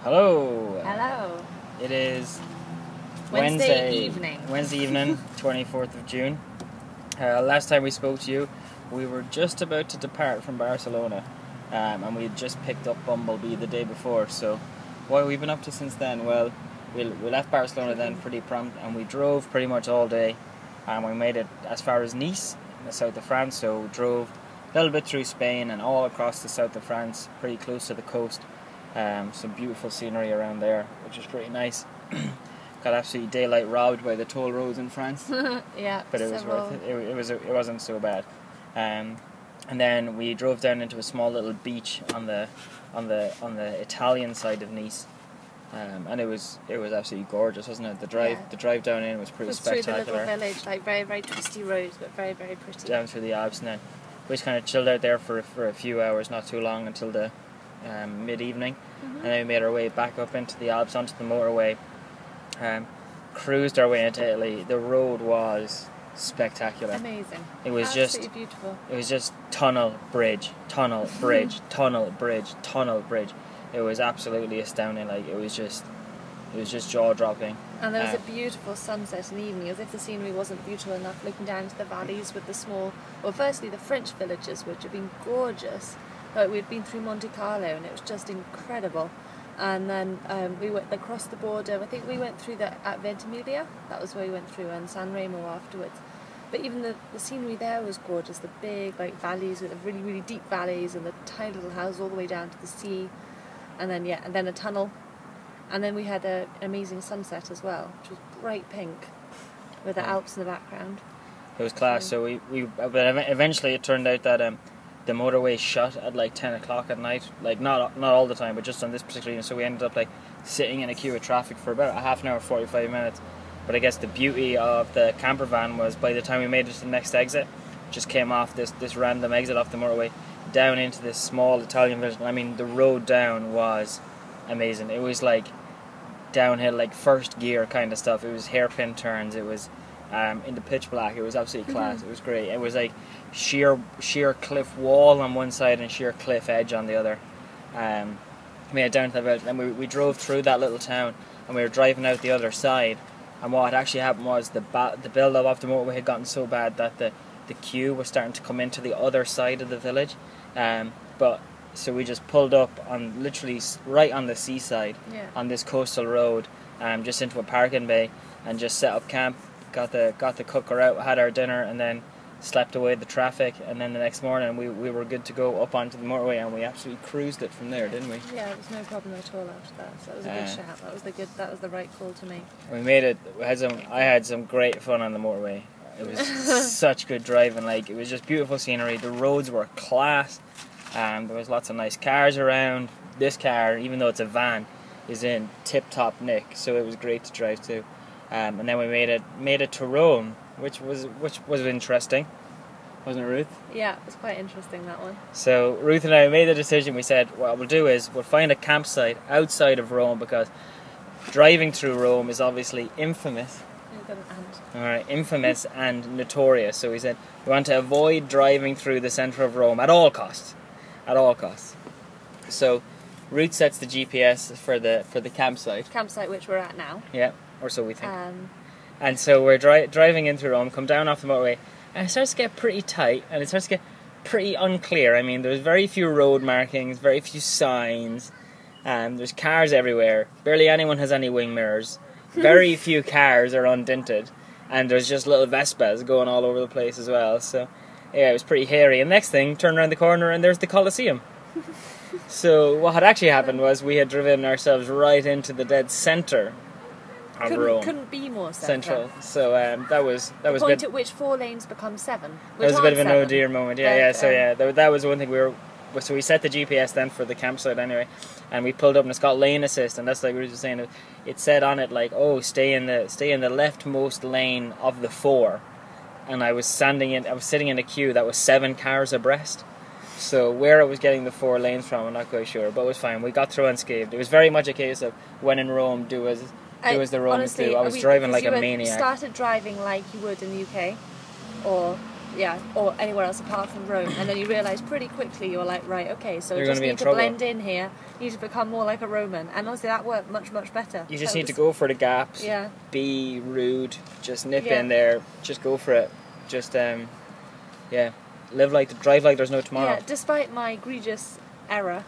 Hello. Hello. It is Wednesday evening, 24th of June. Last time we spoke to you, we were just about to depart from Barcelona, and we had just picked up Bumblebee the day before. So, what have we been up to since then? Well, we left Barcelona then pretty prompt, and we drove pretty much all day, and we made it as far as Nice, in the south of France. So, we drove a little bit through Spain and all across the south of France, pretty close to the coast. Some beautiful scenery around there, which is pretty nice. Got absolutely daylight robbed by the toll roads in France. Yeah, but it was worth it. It wasn't so bad. And then we drove down into a small little beach on the Italian side of Nice, and it was absolutely gorgeous, wasn't it? The drive down in was pretty spectacular. Through the little village, like very very twisty roads, but very very pretty. Down through the Alps, and then we just kind of chilled out there for a few hours, not too long, until the mid-evening, and then we made our way back up into the Alps onto the motorway. Cruised our way into Italy. The road was spectacular. Amazing. It was absolutely just beautiful. It was just tunnel, bridge, tunnel, bridge, tunnel, bridge, tunnel, bridge. It was absolutely astounding. Like it was just jaw-dropping. And there was a beautiful sunset in the evening, as if the scenery wasn't beautiful enough, looking down into the valleys with the small, well, firstly the French villages, which have been gorgeous. Like we'd been through Monte Carlo and it was just incredible. And then we went across the border. I think we went through at Ventimiglia. That was where we went through, and San Remo afterwards. But even the scenery there was gorgeous. The big valleys with the really really deep valleys, and the tiny little houses all the way down to the sea. And then a tunnel. And then we had an amazing sunset as well, which was bright pink with the Alps in the background. It was class. So but eventually it turned out that the motorway shut at like 10 o'clock at night. Like not all the time, but just on this particular evening. So we ended up like sitting in a queue of traffic for about a half an hour, 45 minutes. But I guess the beauty of the camper van was by the time we made it to the next exit, just came off this random exit off the motorway down into this small Italian village. I mean, the road down was amazing. It was like downhill, like first gear kind of stuff. It was hairpin turns. It was in the pitch black. It was absolutely class. It was great. It was like sheer cliff wall on one side and sheer cliff edge on the other. Made it down to the village, and we drove through that little town, and we were driving out the other side. And what had actually happened was the build up of the motorway had gotten so bad that the queue was starting to come into the other side of the village. So we just pulled up on literally right on the seaside, on this coastal road, just into a parking bay, and just set up camp. Got the cooker out, had our dinner, and then slept away the traffic. And then the next morning we were good to go up onto the motorway, and we absolutely cruised it from there, didn't we? Yeah, it was no problem at all after that. So that was a good shout. That was the right call to make. We made it. I had some great fun on the motorway. It was such good driving. Like it was just beautiful scenery. The roads were class. There was lots of nice cars around. This car, even though it's a van, is in tip-top nick, so it was great to drive too. And then we made it to Rome, which was interesting, wasn't it, Ruth? Yeah, it was quite interesting, that one. So Ruth and I made the decision. We said what we'll do is we'll find a campsite outside of Rome, because driving through Rome is obviously infamous. Alright, infamous and notorious. So we said we want to avoid driving through the centre of Rome at all costs. At all costs. So Ruth sets the GPS for the campsite. Campsite which we're at now. Yeah, or so we think. And so we're driving into Rome, come down off the motorway, and it starts to get pretty tight, and it starts to get pretty unclear. I mean, there's very few road markings, very few signs, there's cars everywhere. Barely anyone has any wing mirrors. Very few cars are undinted, and there's just little Vespas going all over the place as well. So yeah, it was pretty hairy. And next thing, turn around the corner and there's the Colosseum. So what had actually happened was we had driven ourselves right into the dead centre of Rome. Couldn't be more central. So that was the point at which 4 lanes become 7. That was a bit of an oh dear moment. That was one thing So we set the GPS then for the campsite anyway, and we pulled up, and it's got lane assist, and that's like we were just saying. It said on it like, oh, stay in the leftmost lane of the 4. And I was sitting in a queue that was 7 cars abreast. So where it was getting the 4 lanes from, I'm not quite sure, but it was fine. We got through unscathed. It was very much a case of when in Rome, do as the Romans do. I was driving like a maniac. You started driving like you would in the UK, or Yeah, or anywhere else apart from Rome. And then you realise pretty quickly, you're like, right, okay, so You're you just gonna be in need to trouble. blend in here. You need to become more like a Roman. And honestly, that worked much, much better. You just That need to was- go for the gaps. Yeah. Be rude. Just nip Yeah. in there. Just go for it. Just drive like there's no tomorrow. Yeah, despite my egregious error,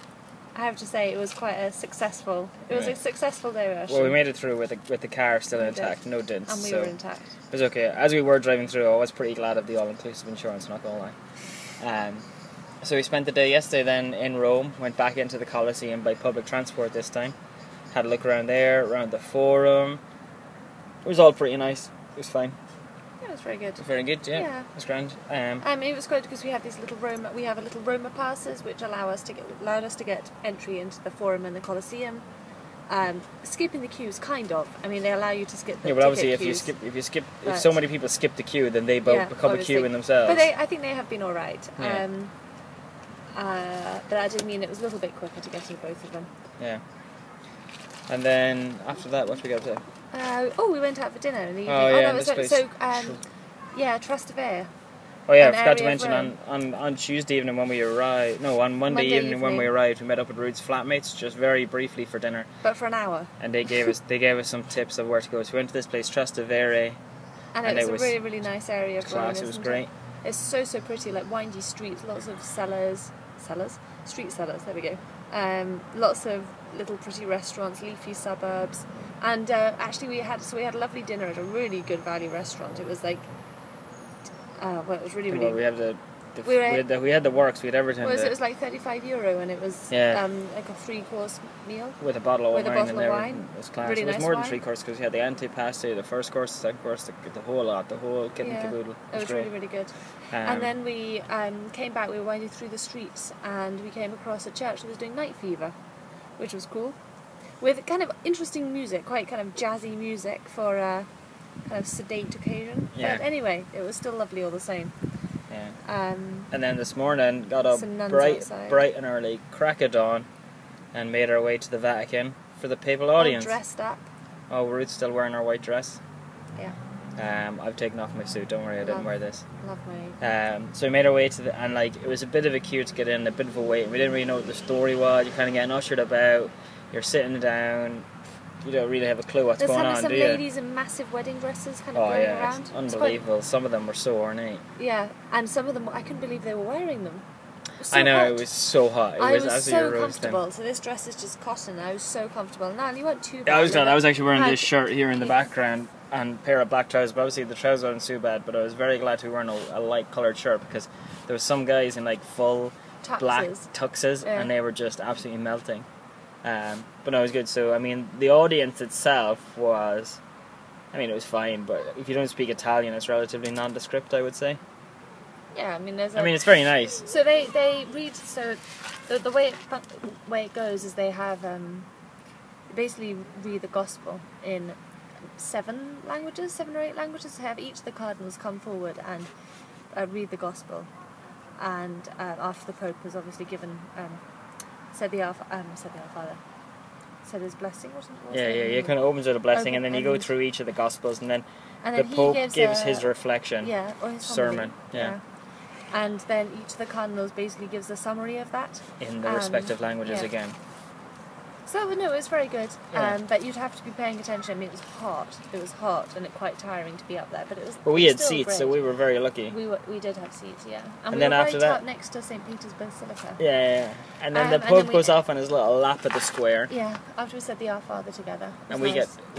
I have to say it was quite a successful. It was Yeah. a successful diversion. Well, we made it through with the car still We did. intact, no dents. and we so were intact. it was okay. As we were driving through, I was pretty glad of the all-inclusive insurance. Not gonna lie. So we spent the day yesterday then in Rome. Went back into the Colosseum by public transport this time. Had a look around there, around the Forum. It was all pretty nice. It was fine. Yeah, it was very good. It was very good. Yeah, Yeah. it was grand. It was good because we have these little Roma. We have a little Roma passes which allowed us to get entry into the Forum and the Colosseum. Skipping the queues, kind of. I mean, they allow you to skip the Yeah, but obviously, ticket if queues. if so many people skip the queue, then they Yeah, become a obviously. queue in themselves. But I think they have been all right. Yeah. But I did mean it was a little bit quicker to get into both of them. Yeah. And then after that, what did we go to? We went out for dinner in the evening. Oh, yeah, that in was this so. place. Yeah, Trastevere. Oh yeah, An I forgot to area of mention on Tuesday evening when we arrived. No, on Monday evening when we arrived, we met up with Ruth's flatmates just very briefly for dinner, But for an hour. and they gave us some tips of where to go. So we went to this place Trastevere. And And it it was was a really, really nice area of Rome, Class, it was isn't great. It's so pretty, like windy streets, lots of street sellers, there we go. Lots of little pretty restaurants, leafy suburbs. And actually we had a lovely dinner at a really good value restaurant. It was like, it was really, really... Well, we had We we had the works. We had everything. it was like €35 and it was Yeah. like a 3-course meal. with a bottle of with a wine bottle and of everything. wine. It was class. Really it was nice more than wine. 3 courses because we had the antipasti, the first course, the second course, the whole lot, the whole kit and Yeah, caboodle. it was great. really, really good. And then we came back, we were winding through the streets and we came across a church that was doing Night Fever, which was cool. With kind of interesting music, quite kind of jazzy music for a kind of sedate occasion. Yeah. But anyway, it was still lovely all the same. Yeah. And then this morning, got up Some nuns bright outside. and early, crack of dawn, and made our way to the Vatican for the papal All audience. dressed up. Oh, Ruth's still wearing her white dress. Yeah, I've taken off my suit. Don't worry, I didn't Love. wear this. love my... So we made our way to and it was a bit of a queue to get in, a bit of a wait. We didn't really know what the story was. You're kind of getting ushered about. You're sitting down. You don't really have a clue what's There's going on, some do you? ladies in massive wedding dresses kind of Oh going yeah, around. it's quite- unbelievable. Some of them were so ornate. yeah, and some of them, I couldn't believe they were wearing them. It was so I know, hot. it was so hot. It I was was absolutely so roasting. comfortable. So this dress is just cotton. I was so comfortable. Now you weren't too bad. Yeah, I was glad. with I it. was actually wearing Had- this shirt here in the yeah. background and a pair of black trousers. But obviously the trousers aren't too bad. But I was very glad to be wearing a light coloured shirt because there was some guys in like full black Tuxes. tuxes Yeah. and they were just absolutely melting. But no, it was good. So I mean, the audience itself was, it was fine. But if you don't speak Italian, it's relatively nondescript, I would say. Yeah, I mean, there's. It's very nice. So they read. So the way it goes is they have basically read the gospel in 7 or 8 languages. They have each of the cardinals come forward and read the gospel, and after the Pope has obviously given said the Our Father, said his blessing. What was Yeah, it? yeah. Kind of opens with a blessing, and then you go And- through each of the gospels, and then And the then he Pope gives gives a- his reflection. Yeah, or his sermon, homily, yeah. And then each of the cardinals basically gives a summary of that. In the respective languages yeah. again. So no, it was very good. Yeah. But you'd have to be paying attention. I mean, it was hot. It was hot and quite tiring to be up there. But it was. But we it was had still seats, so great. we were very lucky. We did have seats, yeah. And we then were after right that- up next to St. Peter's Basilica. Yeah. And then the and Pope then goes off on his little lap at the square. Yeah. After we said the Our Father together. It And was we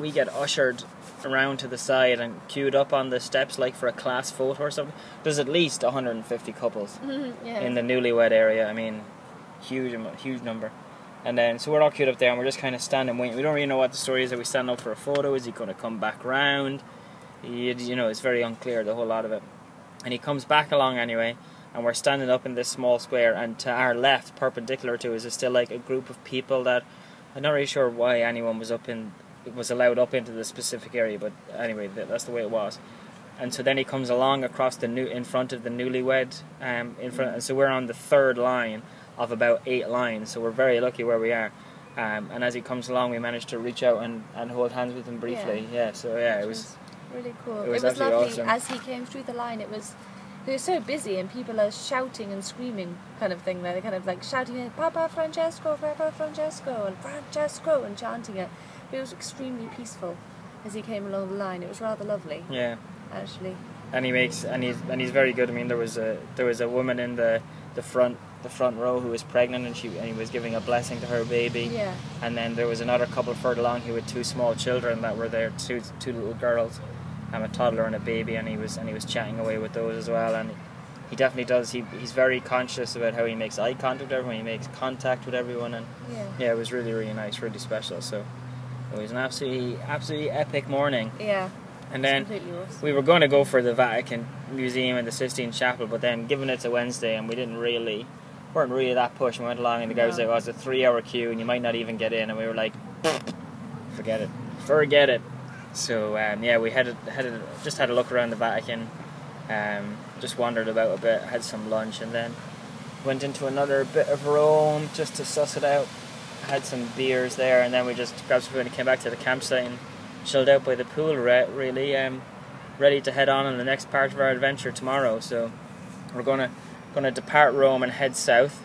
nice. get ushered around to the side and queued up on the steps like for a class photo or something. There's at least 150 couples yeah. in the newlywed area. Huge number. And then so we're all queued up there and we're just kind of standing waiting. We don't really know what the story is. Are we standing up for a photo? Is he going to come back round? It's very unclear, the whole lot of it. And he comes back along anyway, and we're standing up in this small square, and to our left, perpendicular to us, is still like a group of people that I'm not really sure why anyone was allowed up into the specific area, but anyway, that's the way it was. And so then he comes along across in front of the newlywed, and so we're on the 3rd line of about 8 lines, so we're very lucky where we are. And as he comes along, we managed to reach out and hold hands with him briefly. Yeah, so yeah, it was. really cool. It was lovely. absolutely awesome. As he came through the line, They're so busy, and people are shouting and screaming, kind of thing. They're kind of like shouting, Papa Francesco, and chanting it. But it was extremely peaceful as he came along the line. It was rather lovely, Yeah. actually. And he's very good. I mean, there was a woman in the front row who was pregnant, and he was giving a blessing to her baby. Yeah. And then there was another couple further along who had two small children that were there, two little girls, a toddler and a baby, and he was chatting away with those as well. And he definitely does. He's very conscious about how he makes eye contact with everyone. He makes contact with everyone, and yeah, it was really, really nice, really special. So it was an absolutely epic morning. Yeah. And then we were going to go for the Vatican Museum and the Sistine Chapel, but then given it's a Wednesday and we weren't really that pushed, we went along and the guy was like, oh, it's a 3-hour queue and you might not even get in, and we were like, forget it. So yeah, we just had a look around the Vatican, just wandered about a bit, had some lunch, and then went into another bit of Rome just to suss it out. Had some beers there, and then we just grabbed some food and came back to the campsite and chilled out by the pool, really, ready to head on the next part of our adventure tomorrow. So we're gonna depart Rome and head south.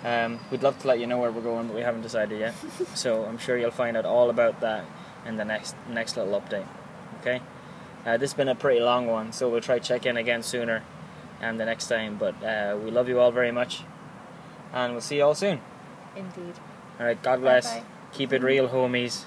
We'd love to let you know where we're going, but we haven't decided yet. So I'm sure you'll find out all about that in the next little update. Okay, this has been a pretty long one, so we'll try check in again sooner the next time. But we love you all very much, and we'll see you all soon. Indeed. All right, God bless. Bye-bye. Keep it real, homies.